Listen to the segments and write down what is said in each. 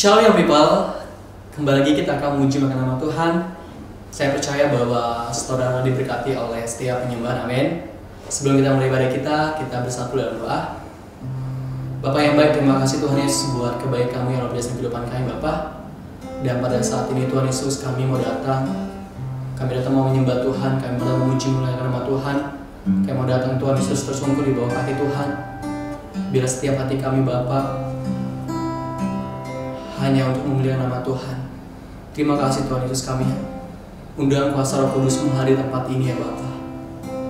Shalom people, kembali lagi kita akan memuji nama Tuhan. Saya percaya bahwa saudara diberkati oleh setiap penyembahan, amin. Sebelum kita mulai ibadah kita bersatu dalam doa. Bapak yang baik, terima kasih Tuhan Yesus buat kebaikan-Mu yang luar biasa di kehidupan kami Bapak. Dan pada saat ini Tuhan Yesus, kami mau datang mau menyembah Tuhan, kami mau memuji nama Tuhan. Kami mau datang Tuhan Yesus tersungkur di bawah kaki Tuhan. Biar setiap hati kami Bapak hanya untuk memuliakan nama Tuhan. Terima kasih Tuhan Yesus, kami undang kuasa Roh Kudus menghadiri tempat ini ya Bapa.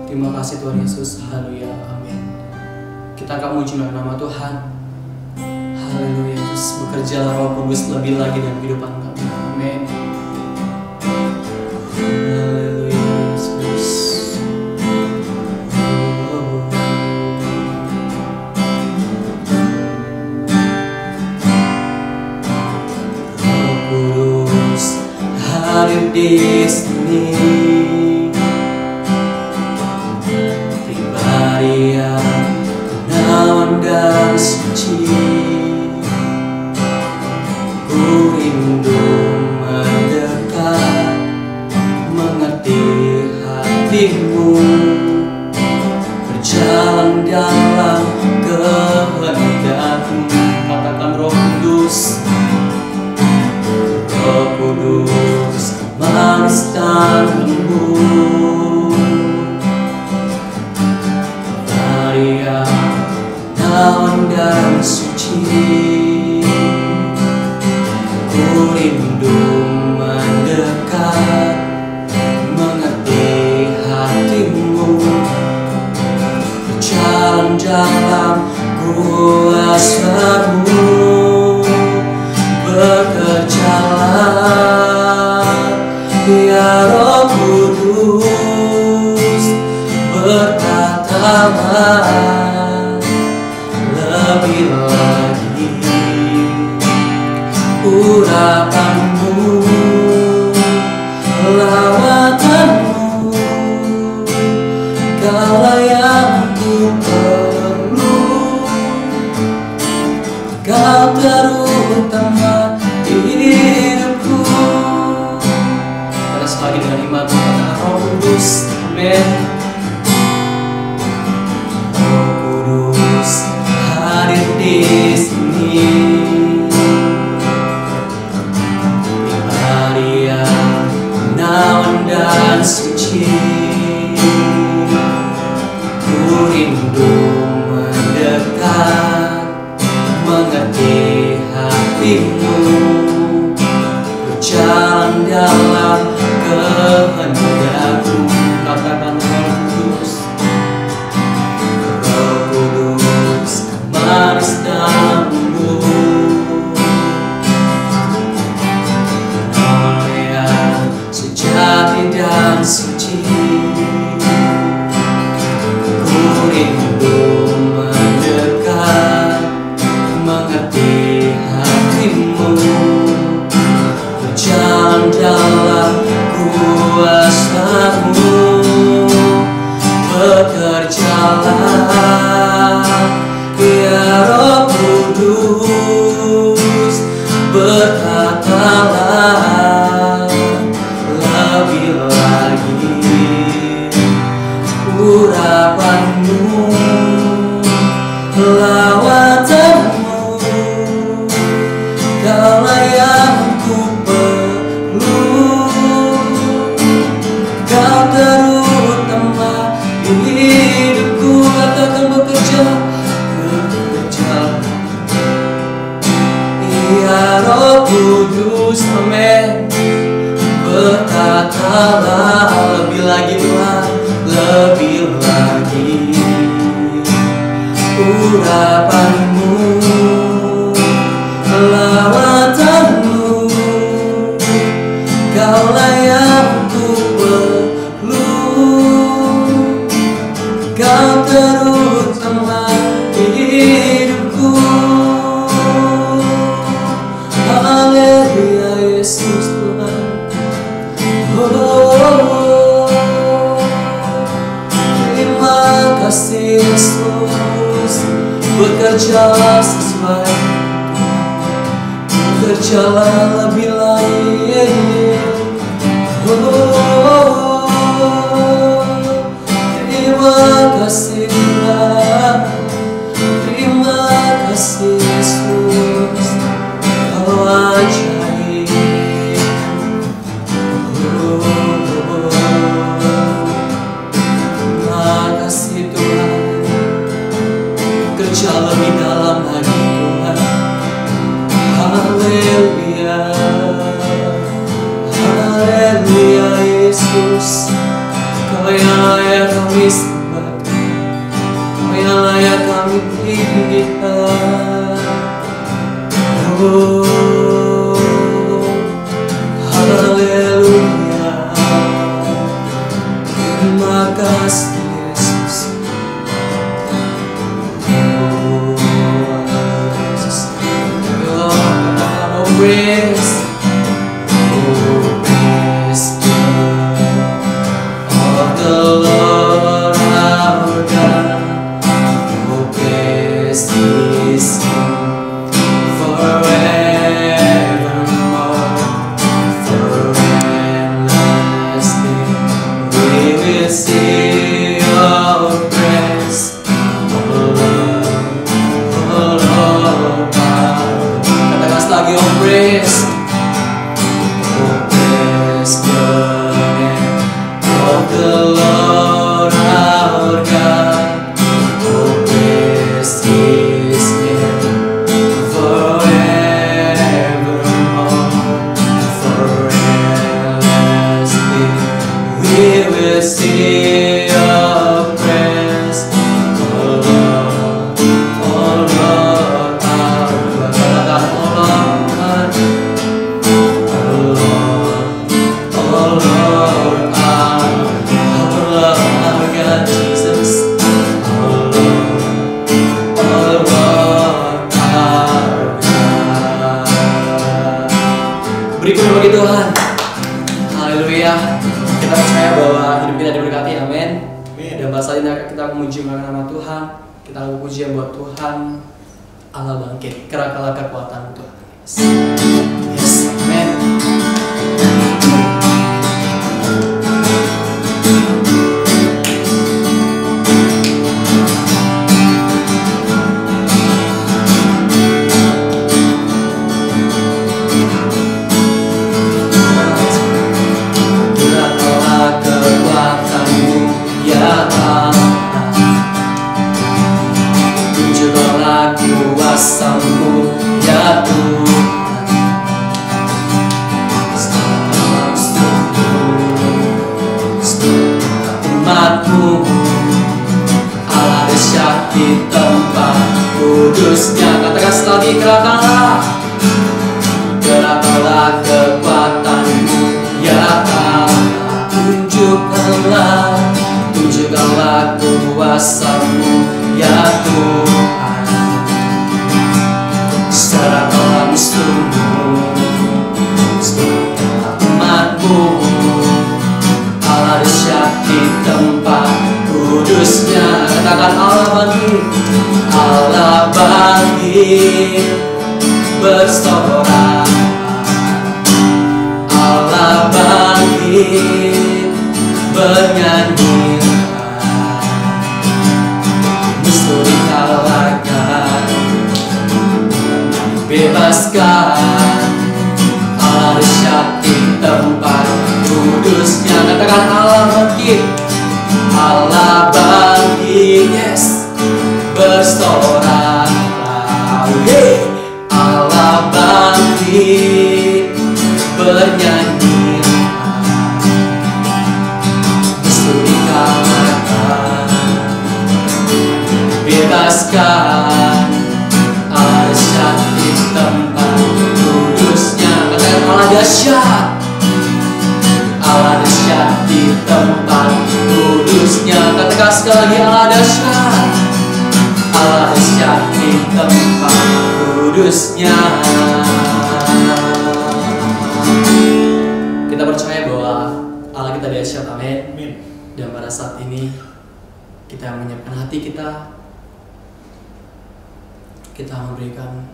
Terima kasih Tuhan Yesus, haleluya, amin. Kita akan memuji nama Tuhan. Haleluya Yesus, bekerjalah Roh Kudus lebih lagi dalam kehidupan kami, amin. Haleluya Yesus. Hadir di sini, pribadi yang kenawan dan suci. Ku rindu mendekat, mengerti hatimu, berjalan dalam kehendak-Mu. Katakan Roh Kudus, Roh Kudus, manis dan lembut, Maria, nawan dan suci. Ku rindu mendekat, mengerti hatimu, berjalan dalam kuasa-Mu. Bekerjalah ya Roh Kudus, berkatalah lebih lagi. Urapan-Mu, lawatan-Mu, Kaulah yang ku perlu. Kau terutama di hidupku. Pada sekali dengan iman kata Roh Kudus, amin. Roh Kudus hadir di sini, pribadi yang menawan dan suci. Ku rindu mendekat, mengerti hatimu, berjalan dalam kehendak-Mu. Katakan Roh Kudus, Roh Kudus, manis dan lembut, mulia, sejati dan suci. Ku rindu mendekat, mengerti hatimu, berjalan dalam kuasa-Mu. Bekerjalah ya Roh Kudus, berkatalah lebih lagi. Urapan-Mu, lawatan-Mu, Kaulah yang ku perlu. Kau terutama di hidupku. Katakan bekerja ya Roh Kudus, amin. Berkatalah lebih lagi Tuhan, lebih lagi. Urapan-Mu, lawatan-Mu, Kaulah yang ku perlu. Kau terutama di hidupku. Haleluya Yesus Tuhan. Terima kasih Yesus, bekerja sesuai berjalan lebih lain. Terima kasih Tuhan, terima kasih Yesus, Kau ajaib. Terima kasih Tuhan, kerja lebih dalam lagi Tuhan. Haleluya, haleluya Yesus, Kau yang layak kami sembah, Kau yang layak kami tinggikan. Oh, haleluya, terima kasih Yesus. Oh, Yesus, oh, praise, oh, praise of the Lord our God. Oh, praise His name forevermore, for endless day. We will sing your praise, oh Lord, oh Lord. Katakan lagi, oh praise, oh praise the name of the Lord our God. Oh praise His name forevermore, for endless day. We will sing your praise, oh Lord, oh Lord our God. Katakan, oh Lord, oh Lord our God, Jesus. Oh Lord our God. Beri puji bagi Tuhan. Haleluya. Kita percaya bahwa hidup kita diberkati, amin. Dan pada saat ini kita memuji nama Tuhan. Kita lakukan pujian buat Tuhan Allah bangkit, kerakalah kekuatan Tuhan. Yes, amin. Kerakalah kekuatan-Mu ya Allah, tunjukkanlah kuasa-Mu ya Tuhan. Umat-Mu, Allah dahsyat di tempat kudusnya. Katakan lagi, kerakalah, kerakalah kekuatan-Mu ya Allah. Tunjukkanlah kuasa-Mu ya Tuhan. Serahkanlah musuh-Mu, serahkanlah umat-Mu, Allah dahsyat di tempat kudusnya. Katakan, Allah bangkit, Allah bangkit, bersorak, Allah bangkit, bernyanyi, musuh dikalahkan, bebaskan, Allah dahsyat di tempat kudusnya. Katakan, Allah bangkit, Allah bangkit, yes, bersorak, hey. Allah bangkit, bernyanyi, musuh dikalahkan, bebaskan, Allah dahsyat di tempat kudusnya. Katakan, Allah dahsyat, Allah dahsyat di tempat kudusnya. Katakan sekali lagi, Allah dahsyat, Allah dahsyat di tempat kudusnya. Kita percaya bahwa Allah kita dahsyat, amin. Dan pada saat ini kita menyiapkan hati kita memberikan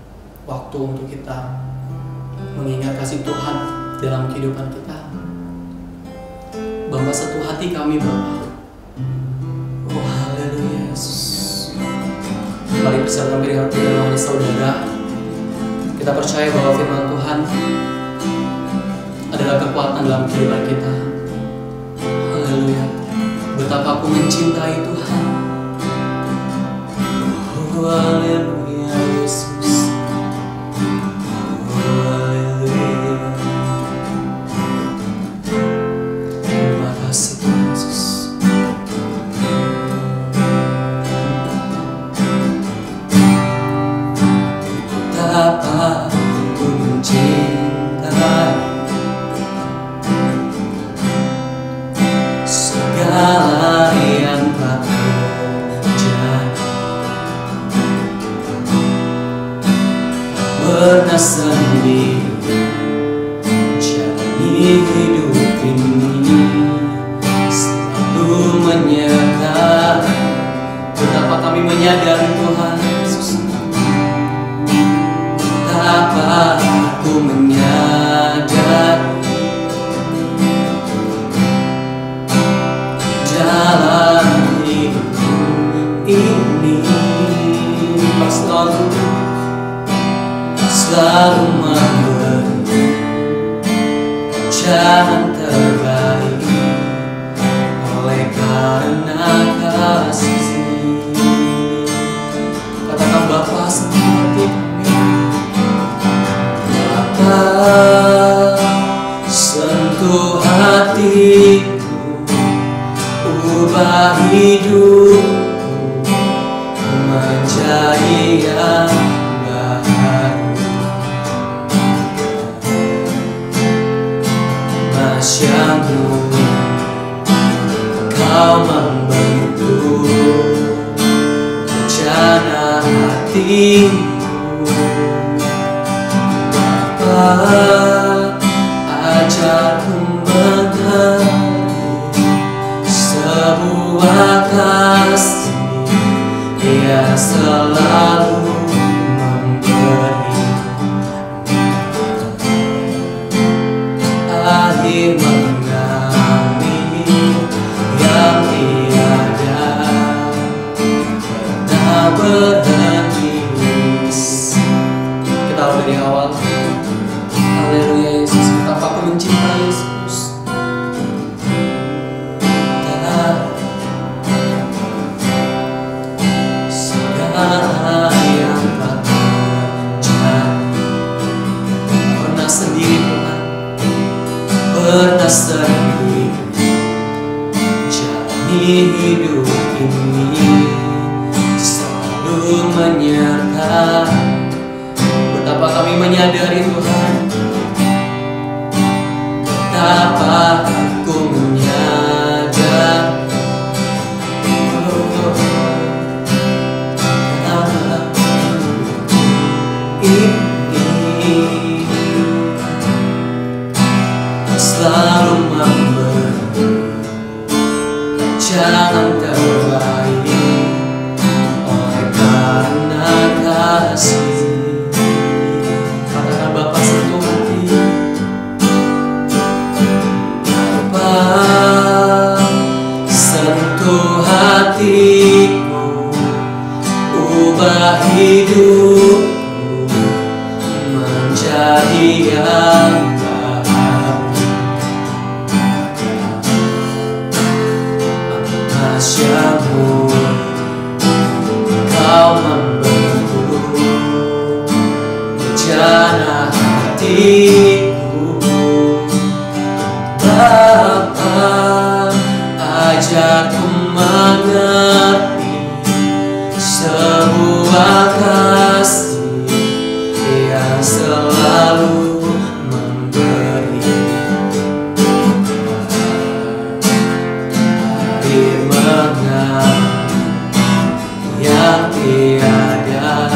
waktu untuk kita mengingat kasih Tuhan dalam kehidupan kita. Bapa, satu hati kami Bapa. Oh haleluya Yesus. Mari bersama kami dengan firman saudara. Kita percaya bahwa firman Tuhan adalah kekuatan dalam kehidupan kita. Haleluya. Betapa aku mencintai Tuhan. Oh haleluya Yesus. Oh haleluya. Terima kasih Yesus. Betapa aku mencintai segala yang telah terjadi. Pernah sendiri jalani hidup ini, selalu menyertai. Betapa kami menyadari Tuhan Yesus, betapa aku menyadari dalam hidupku ini selalu memberi jalan terbaik oleh karena kasih. Katakan Bapa seperti Bapa, sentuh hatiku, ubah hidupku menjadi yang baru. Masyamu Kau membentuk rencana hatiku. Bapa, ajarku mengerti sebuah kasih yang selalu memberi akhir mengalir yang tiada pernah berhenti. Kita ulang dari awal. Haleluya Yesus, betapa aku mencintai Yesus. Segala yang telah terjadi, pernah sendiri Tuhan, pernah sendiri jalani hidup ini, selalu menyertai. Betapa kami menyadari Tuhan, betapa aku menyadari ini selalu memberi jalan terbaik oleh karena kasih. Katakan Bapa, sentuh hati. Bapa, sentuh hatiku, ubah hidupku menjadi yang baru. Masyamu Kau membentuk rencana hatiku. Bapa, ajarku mengerti sebuah kasih yang selalu memberi akhir mengalir yang tiada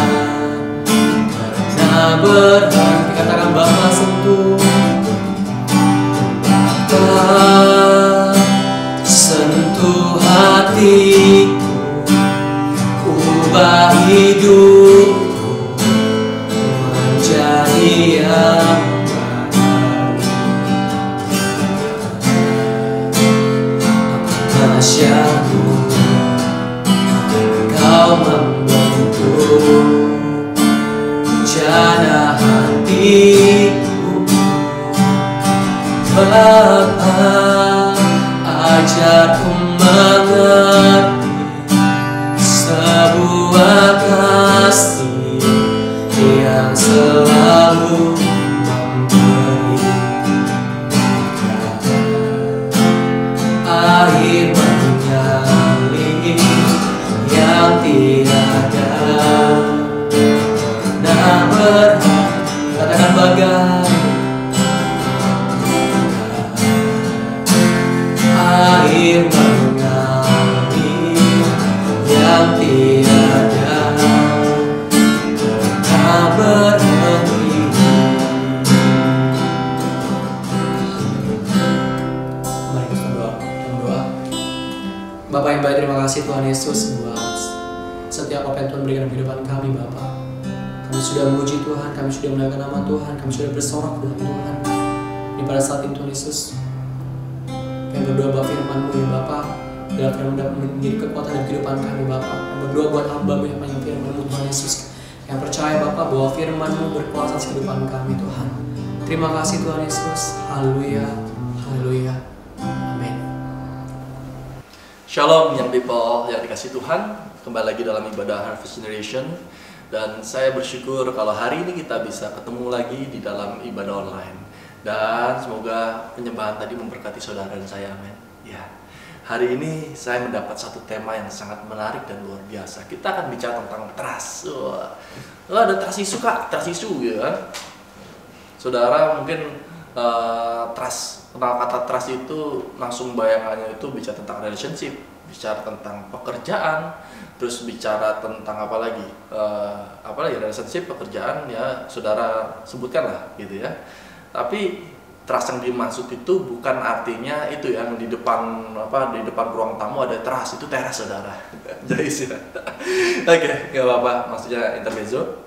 pernah berhenti. Katakan Bapa, sentuh. Bapa, sentuh hatiku, ubah hidupku menjadi yang rahasiamu, Kau membentuk rencana hatiku. Bapa, ajarku mengerti sebuah kasih yang selalu memberi air mengalir yang tiada pernah berhenti. Katakan bagai air mengalir yang tiada pernah berhenti. Mari kita berdoa. Bapak yang baik, terima kasih Tuhan Yesus buat setiap apa yang Tuhan berikan dalam kehidupan kami, Bapak. Kami sudah memuji Tuhan, kami sudah memuliakan nama Tuhan, kami sudah bersorak dalam Tuhan. Di pada saat ini Tuhan Yesus, yang berdoa bahwa firman-Mu ya Bapak, dalam firman dapat menjadi kekuatan dalam kehidupan kami, Bapak. Yang berdoa buat hamba-Mu yang panjang firman-Mu, Tuhan Yesus, yang percaya Bapak bahwa firman-Mu berkuasa atas kehidupan kami, Tuhan. Terima kasih Tuhan Yesus. Haleluya, haleluya, amin. Shalom young people yang dikasih Tuhan, kembali lagi dalam ibadah Harvest Generation. Dan saya bersyukur kalau hari ini kita bisa ketemu lagi di dalam ibadah online. Dan semoga penyembahan tadi memberkati saudara dan saya, amin. Ya, hari ini saya mendapat satu tema yang sangat menarik dan luar biasa. Kita akan bicara tentang trust. Ada trust isu kak, trust isu gitu kan. Saudara mungkin trust, kenal kata trust itu langsung bayangannya itu bicara tentang relationship, bicara tentang pekerjaan, terus bicara tentang apa lagi relationship, pekerjaan ya saudara sebutkan lah gitu ya. Tapi trust yang dimaksud itu bukan artinya itu yang di depan ruang tamu ada teras, itu teras saudara. Jadi sih. Oke, nggak apa-apa, maksudnya intermezzo.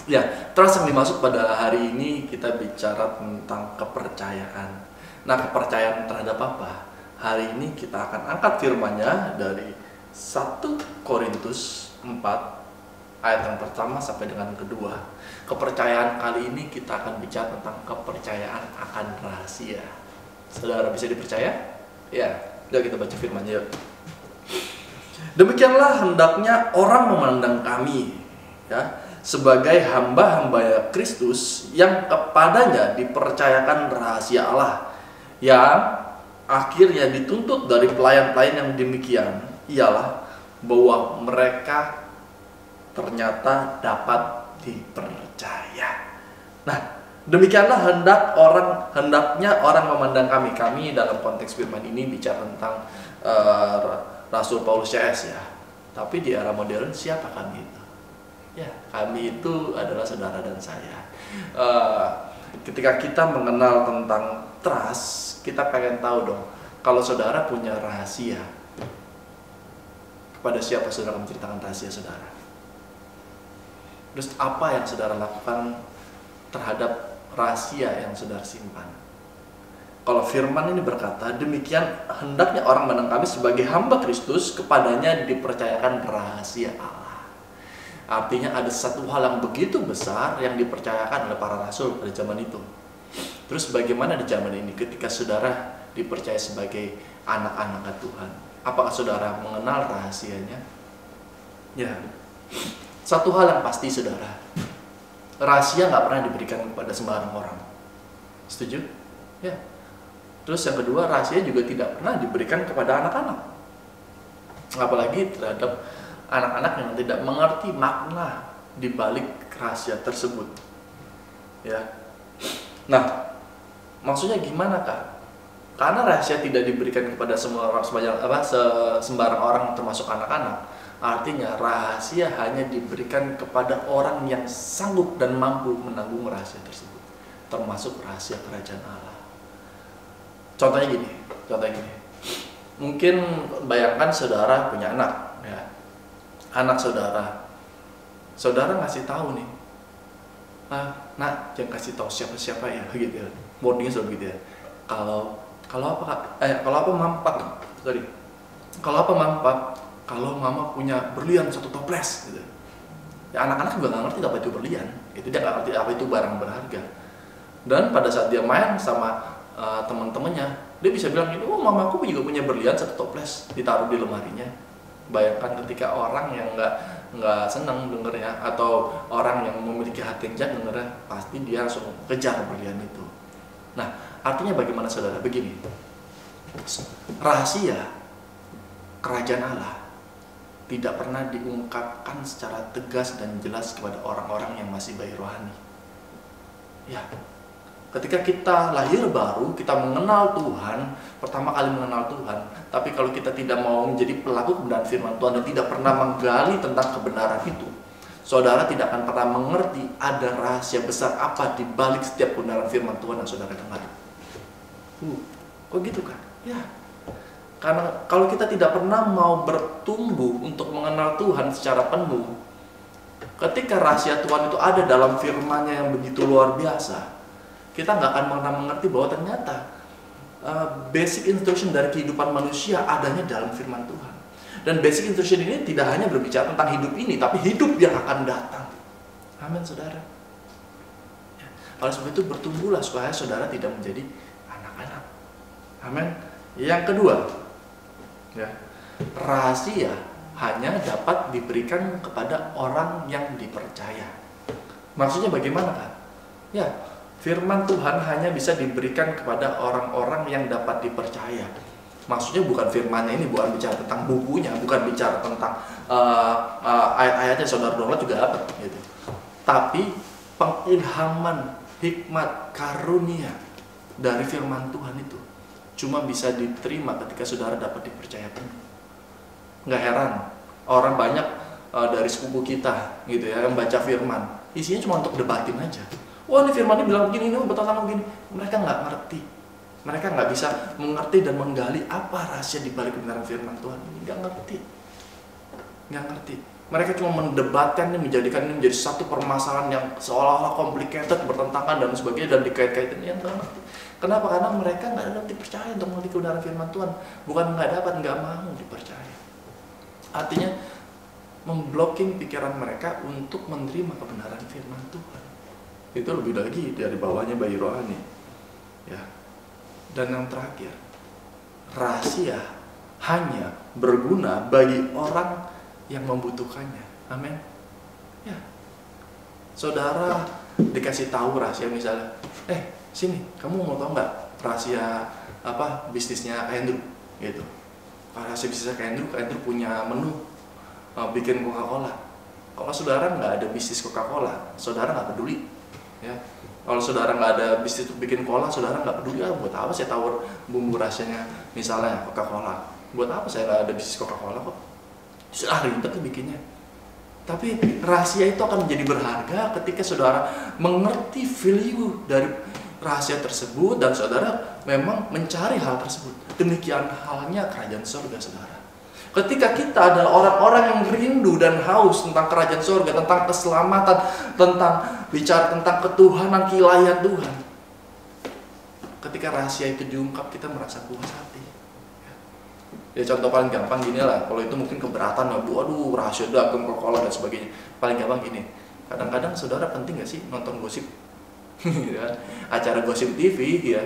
Ya, trust yang dimaksud pada hari ini kita bicara tentang kepercayaan. Nah, kepercayaan terhadap apa? Hari ini kita akan angkat firman-Nya dari 1 Korintus 4 ayat yang pertama sampai dengan kedua. Kepercayaan kali ini kita akan bicara tentang kepercayaan akan rahasia. Saudara bisa dipercaya? Ya, yuk kita baca firman-Nya. Demikianlah hendaknya orang memandang kami, ya, sebagai hamba-hamba Kristus yang kepadanya dipercayakan rahasia Allah, yang akhirnya dituntut dari pelayan-pelayan yang demikian ialah bahwa mereka ternyata dapat dipercaya. Nah, demikianlah hendaknya orang memandang kami. Kami dalam konteks firman ini bicara tentang Rasul Paulus CS ya. Tapi di era modern siapa kami itu? Ya, kami itu adalah saudara dan saya. Ketika kita mengenal tentang trust, kita pengen tahu dong, kalau saudara punya rahasia, kepada siapa saudara menceritakan rahasia saudara? Terus apa yang saudara lakukan terhadap rahasia yang saudara simpan? Kalau firman ini berkata, demikian hendaknya orang memandang kami sebagai hamba Kristus, kepadanya dipercayakan rahasia Allah. Artinya ada satu hal yang begitu besar yang dipercayakan oleh para rasul pada zaman itu. Terus bagaimana di zaman ini ketika saudara dipercaya sebagai anak-anak Tuhan? Apakah saudara mengenal rahasianya? Ya, satu hal yang pasti saudara, rahasia nggak pernah diberikan kepada sembarang orang. Setuju? Ya. Terus yang kedua, rahasia juga tidak pernah diberikan kepada anak-anak. Apalagi terhadap anak-anak yang tidak mengerti makna di balik rahasia tersebut. Ya. Nah, maksudnya gimana kak? Karena rahasia tidak diberikan kepada semua orang, sembarang orang termasuk anak-anak. Artinya rahasia hanya diberikan kepada orang yang sanggup dan mampu menanggung rahasia tersebut, termasuk rahasia kerajaan Allah. Contohnya gini. Mungkin bayangkan saudara punya anak, ya. Anak saudara ngasih tahu nih, nak jangan kasih tahu siapa ya, gitu ya. Boardingnya selalu gitu ya. Kalau apa mam, sorry, Kalau apa Mama? Kalau Mama punya berlian 1 toples gitu. Ya anak-anak juga nggak ngerti apa itu berlian, itu dia nggak ngerti apa itu barang berharga. Dan pada saat dia main sama teman-temannya, dia bisa bilang gini, oh mamaku juga punya berlian 1 toples, ditaruh di lemarinya. Bayangkan ketika orang yang nggak senang dengernya, atau orang yang memiliki hati yang jahat dengernya, pasti dia langsung kejar berlian itu. Nah, artinya bagaimana saudara? Begini, rahasia kerajaan Allah tidak pernah diungkapkan secara tegas dan jelas kepada orang-orang yang masih bayi rohani. Ya, ketika kita lahir baru, kita mengenal Tuhan, pertama kali mengenal Tuhan, tapi kalau kita tidak mau menjadi pelaku kebenaran firman Tuhan dan tidak pernah menggali tentang kebenaran itu, saudara tidak akan pernah mengerti ada rahasia besar apa di balik setiap kebenaran firman Tuhan yang saudara dengar. Kok gitu kan? Ya, karena kalau kita tidak pernah mau bertumbuh untuk mengenal Tuhan secara penuh, ketika rahasia Tuhan itu ada dalam firman-Nya yang begitu luar biasa, kita nggak akan pernah mengerti bahwa ternyata basic instruction dari kehidupan manusia adanya dalam firman Tuhan. Dan basic instruction ini tidak hanya berbicara tentang hidup ini, tapi hidup yang akan datang. Amin, saudara. Oleh sebab itu bertumbuhlah supaya saudara tidak menjadi anak-anak. Amin. Yang kedua, ya, rahasia hanya dapat diberikan kepada orang yang dipercaya. Maksudnya bagaimana kan? Ya, firman Tuhan hanya bisa diberikan kepada orang-orang yang dapat dipercaya. Maksudnya bukan firmannya ini, bukan bicara tentang bukunya, bukan bicara tentang ayat-ayatnya, saudara download juga dapat gitu. Tapi pengilhaman, hikmat, karunia dari firman Tuhan itu cuma bisa diterima ketika saudara dapat dipercaya penuh. Nggak heran orang banyak dari sepupu kita gitu ya yang baca firman, isinya cuma untuk debatin aja. Wah, ini firman ini bilang begini, ini betul sama begini. Mereka nggak ngerti. Mereka nggak bisa mengerti dan menggali apa rahasia di balik kebenaran firman Tuhan ini. Nggak ngerti. Nggak ngerti. Mereka cuma mendebatkan ini, menjadikan ini menjadi satu permasalahan yang seolah-olah complicated, bertentangan dan sebagainya, dan dikait-kaitin. Yang nggak ngerti. Kenapa? Karena mereka nggak dapat dipercaya untuk mengerti kebenaran firman Tuhan. Bukan nggak dapat, nggak mau dipercaya. Artinya memblocking pikiran mereka untuk menerima kebenaran firman Tuhan. Itu lebih lagi dari bawahnya bayi rohani. Ya. Dan yang terakhir, rahasia hanya berguna bagi orang yang membutuhkannya. Amin. Ya. Saudara dikasih tahu rahasia misalnya, sini, kamu mau tahu nggak rahasia apa bisnisnya Andrew? Gitu. Rahasia bisnisnya Andrew punya menu bikin Coca-Cola. Kalau saudara nggak ada bisnis Coca-Cola, saudara nggak peduli. Ya. Kalau saudara nggak ada bisnis untuk bikin cola, saudara nggak peduli. Buat apa saya tawar bumbu rahasianya misalnya Coca-Cola? Buat apa saya nggak ada bisnis Coca-Cola kok? Sudah ribet tuh bikinnya. Tapi rahasia itu akan menjadi berharga ketika saudara mengerti value dari rahasia tersebut dan saudara memang mencari hal tersebut. Demikian halnya kerajaan surga, saudara. Ketika kita adalah orang-orang yang rindu dan haus tentang kerajaan surga, tentang keselamatan, tentang bicara tentang ketuhanan, keilahian Tuhan. Ketika rahasia itu diungkap, kita merasa puas hati. Ya contoh paling gampang gini lah, kalau itu mungkin keberatan, waduh rahasia dagang Coca-Cola dan sebagainya. Paling gampang gini, kadang-kadang saudara penting gak sih nonton gosip? Acara gosip TV ya.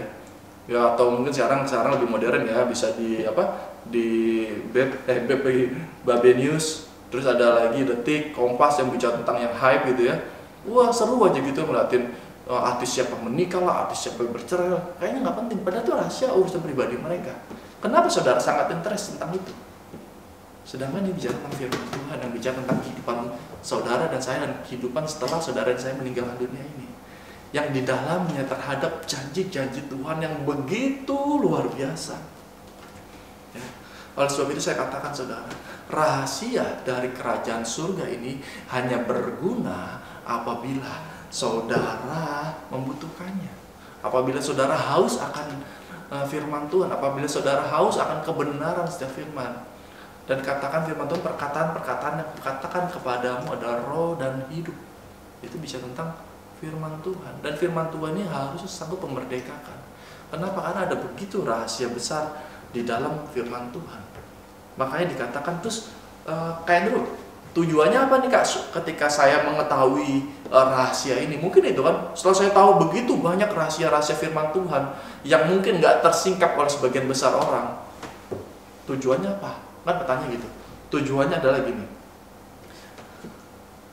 Ya atau mungkin sekarang lebih modern ya, bisa di Babe News, terus ada lagi Detik, Kompas yang bicara tentang yang hype gitu ya. Wah seru aja gitu ngeliatin artis siapa menikah lah, artis siapa bercerai lah. Kayaknya nggak penting, padahal itu rahasia urusan pribadi mereka. Kenapa saudara sangat interest tentang itu? Sedangkan ini bicara tentang firman Tuhan, yang bicara tentang kehidupan saudara dan saya, dan kehidupan setelah saudara dan saya meninggalkan dunia ini, yang di dalamnya terhadap janji-janji Tuhan yang begitu luar biasa. Ya. Oleh sebab itu saya katakan saudara, rahasia dari kerajaan surga ini hanya berguna apabila saudara membutuhkannya. Apabila saudara haus akan firman Tuhan, apabila saudara haus akan kebenaran setiap firman. Dan katakan firman Tuhan, perkataan-perkataan yang katakan kepadamu adalah roh dan hidup. Itu bisa tentang firman Tuhan. Dan firman Tuhan ini harus sanggup memerdekakan. Kenapa? Karena ada begitu rahasia besar di dalam firman Tuhan. Makanya dikatakan terus kayak dulu, tujuannya apa nih Kak ketika saya mengetahui rahasia ini? Mungkin itu kan, setelah saya tahu begitu banyak rahasia-rahasia firman Tuhan yang mungkin nggak tersingkap oleh sebagian besar orang. Tujuannya apa? Kan bertanya gitu. Tujuannya adalah gini.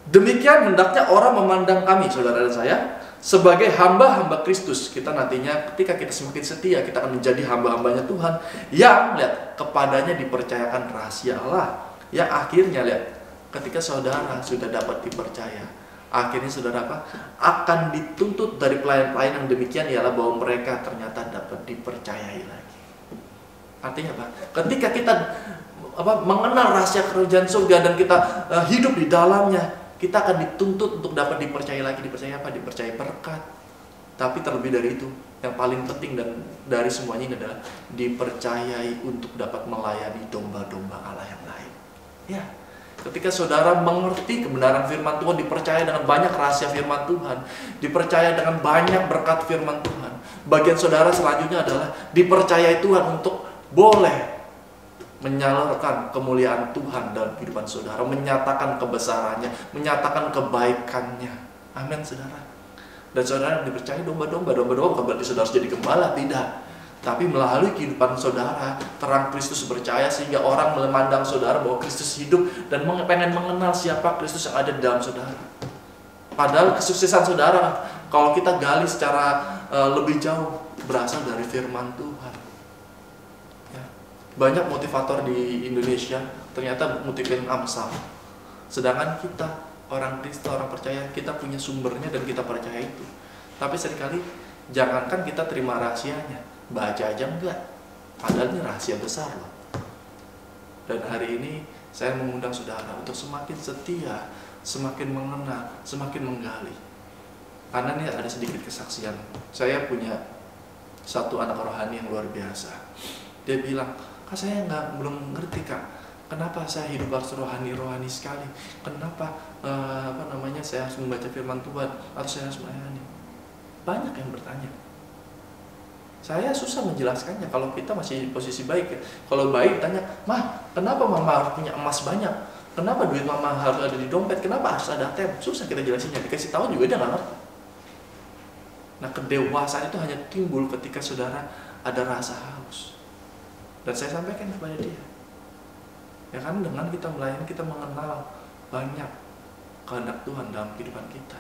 Demikian hendaknya orang memandang kami, saudara dan saya, sebagai hamba-hamba Kristus. Kita nantinya ketika kita semakin setia, kita akan menjadi hamba-hambanya Tuhan yang lihat kepadanya dipercayakan rahasia Allah. Yang akhirnya lihat, ketika saudara sudah dapat dipercaya, akhirnya saudara apa? Akan dituntut dari pelayan-pelayan yang demikian ialah bahwa mereka ternyata dapat dipercayai lagi. Artinya apa? Ketika kita mengenal rahasia kerajaan surga dan kita hidup di dalamnya, kita akan dituntut untuk dapat dipercaya lagi. Dipercaya apa? Dipercaya berkat. Tapi terlebih dari itu, yang paling penting dan dari semuanya ini adalah dipercayai untuk dapat melayani domba-domba Allah yang lain. Ya, ketika saudara mengerti kebenaran firman Tuhan, dipercaya dengan banyak rahasia firman Tuhan, dipercaya dengan banyak berkat firman Tuhan, bagian saudara selanjutnya adalah dipercayai Tuhan untuk boleh menyalurkan kemuliaan Tuhan dalam kehidupan saudara, menyatakan kebesarannya, menyatakan kebaikannya. Amin, saudara. Dan saudara dipercaya domba-domba bukan berarti saudara harus jadi gembala, tidak. Tapi melalui kehidupan saudara, terang Kristus bercahaya sehingga orang memandang saudara bahwa Kristus hidup dan pengen mengenal siapa Kristus yang ada di dalam saudara. Padahal kesuksesan saudara, kalau kita gali secara lebih jauh, berasal dari firman Tuhan. Ya. Banyak motivator di Indonesia ternyata motivin Amsal. Sedangkan kita, orang Kristen, orang percaya, kita punya sumbernya dan kita percaya itu. Tapi seringkali, jangankan kita terima rahasianya, baca aja enggak. Padahal ini rahasia besar loh. Dan hari ini saya mengundang saudara untuk semakin setia, semakin mengenal, semakin menggali. Karena ini ada sedikit kesaksian. Saya punya satu anak rohani yang luar biasa. Dia bilang, Kak, saya belum ngerti Kak, kenapa saya hidup harus rohani sekali? Kenapa saya harus membaca firman Tuhan atau saya harus melayani? Banyak yang bertanya. Saya susah menjelaskannya kalau kita masih posisi baik ya. Kalau baik tanya, Mah, kenapa mama harus punya emas banyak? Kenapa duit mama harus ada di dompet? Kenapa harus ada ATM? Susah kita jelasinnya. Dikasih tahu juga dia nggak ngerti. Nah, kedewasaan itu hanya timbul ketika saudara ada rasa haus. Dan saya sampaikan kepada dia. Ya kan, dengan kita melayani, kita mengenal banyak kehendak Tuhan dalam kehidupan kita.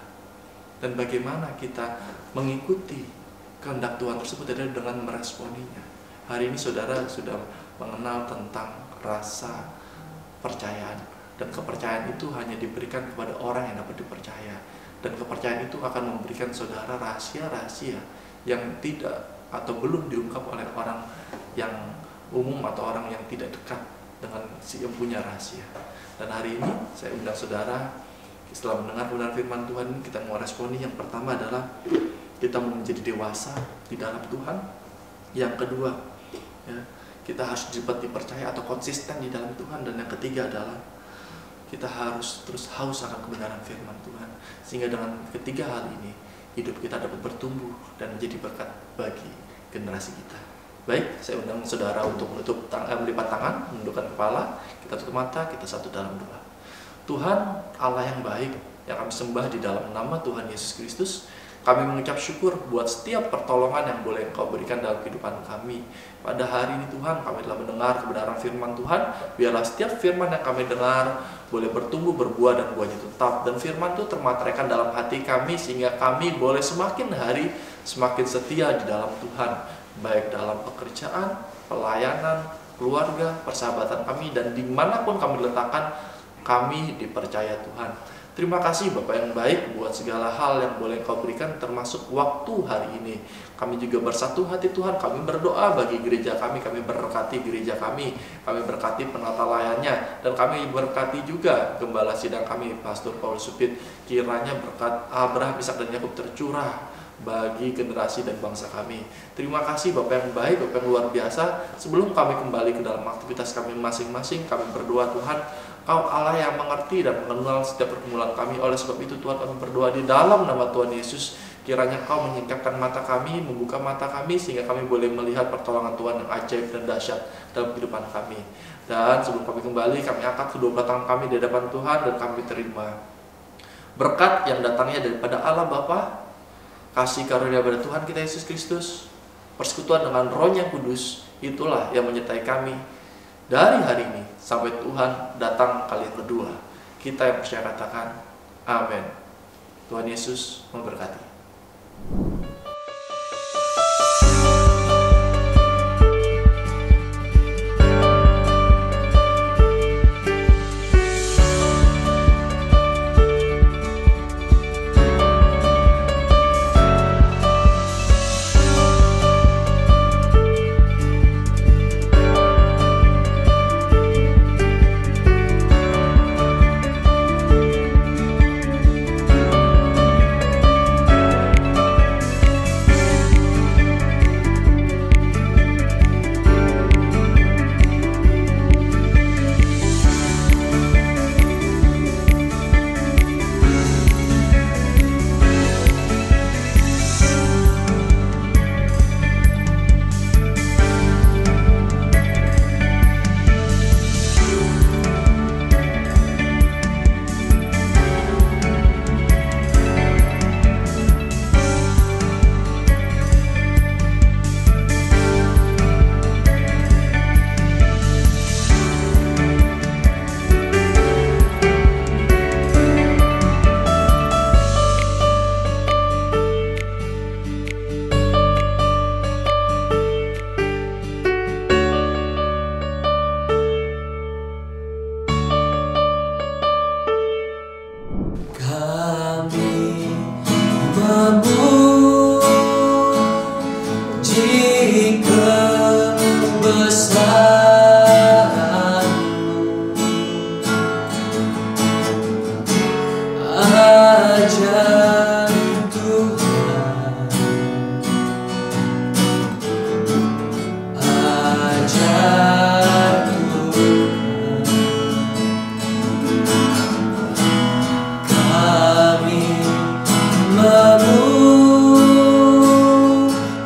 Dan bagaimana kita mengikuti kehendak Tuhan tersebut adalah dengan meresponinya. Hari ini saudara sudah mengenal tentang rasa percayaan. Dan kepercayaan itu hanya diberikan kepada orang yang dapat dipercaya. Dan kepercayaan itu akan memberikan saudara rahasia-rahasia yang tidak atau belum diungkap oleh orang yang umum atau orang yang tidak dekat dengan si yang punya rahasia. Dan hari ini saya undang saudara, setelah mendengar kebenaran firman Tuhan, kita mau responi. Yang pertama adalah kita mau menjadi dewasa di dalam Tuhan. Yang kedua, ya, kita harus dapat dipercaya atau konsisten di dalam Tuhan. Dan yang ketiga adalah kita harus terus haus akan kebenaran firman Tuhan, sehingga dengan ketiga hal ini hidup kita dapat bertumbuh dan menjadi berkat bagi generasi kita. Baik, saya undang saudara untuk melipat tangan, menundukkan kepala, kita tutup mata, kita satu dalam doa. Tuhan Allah yang baik, yang kami sembah di dalam nama Tuhan Yesus Kristus, kami mengucap syukur buat setiap pertolongan yang boleh Engkau berikan dalam kehidupan kami. Pada hari ini Tuhan, kami telah mendengar kebenaran firman Tuhan. Biarlah setiap firman yang kami dengar boleh bertumbuh, berbuah, dan buahnya tetap. Dan firman itu termateraikan dalam hati kami, sehingga kami boleh semakin hari semakin setia di dalam Tuhan. Baik dalam pekerjaan, pelayanan, keluarga, persahabatan kami, dan dimanapun kami letakkan, kami dipercaya Tuhan. Terima kasih Bapak yang baik buat segala hal yang boleh Kau berikan, termasuk waktu hari ini. Kami juga bersatu hati Tuhan, kami berdoa bagi gereja kami berkati gereja kami berkati penata layannya, dan kami berkati juga gembala sidang kami, Pastor Paulus Supit. Kiranya berkat Abraham, Ishak, dan Yakub tercurah bagi generasi dan bangsa kami. Terima kasih Bapak yang baik, Bapak yang luar biasa. Sebelum kami kembali ke dalam aktivitas kami masing-masing, kami berdoa Tuhan, Kau Allah yang mengerti dan mengenal setiap pergumulan kami. Oleh sebab itu Tuhan, kami berdoa di dalam nama Tuhan Yesus, kiranya Kau menyingkapkan mata kami, membuka mata kami, sehingga kami boleh melihat pertolongan Tuhan yang ajaib dan dahsyat dalam kehidupan kami. Dan sebelum kami kembali, kami angkat kedua belah tangan kami di hadapan Tuhan dan kami terima berkat yang datangnya daripada Allah Bapa, kasih karunia pada Tuhan kita Yesus Kristus, persekutuan dengan Roh-Nya yang kudus, itulah yang menyertai kami dari hari ini sampai Tuhan datang kali yang kedua. Kita yang percaya katakan amin. Tuhan Yesus memberkati.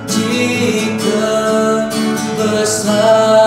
Memuji kebesaran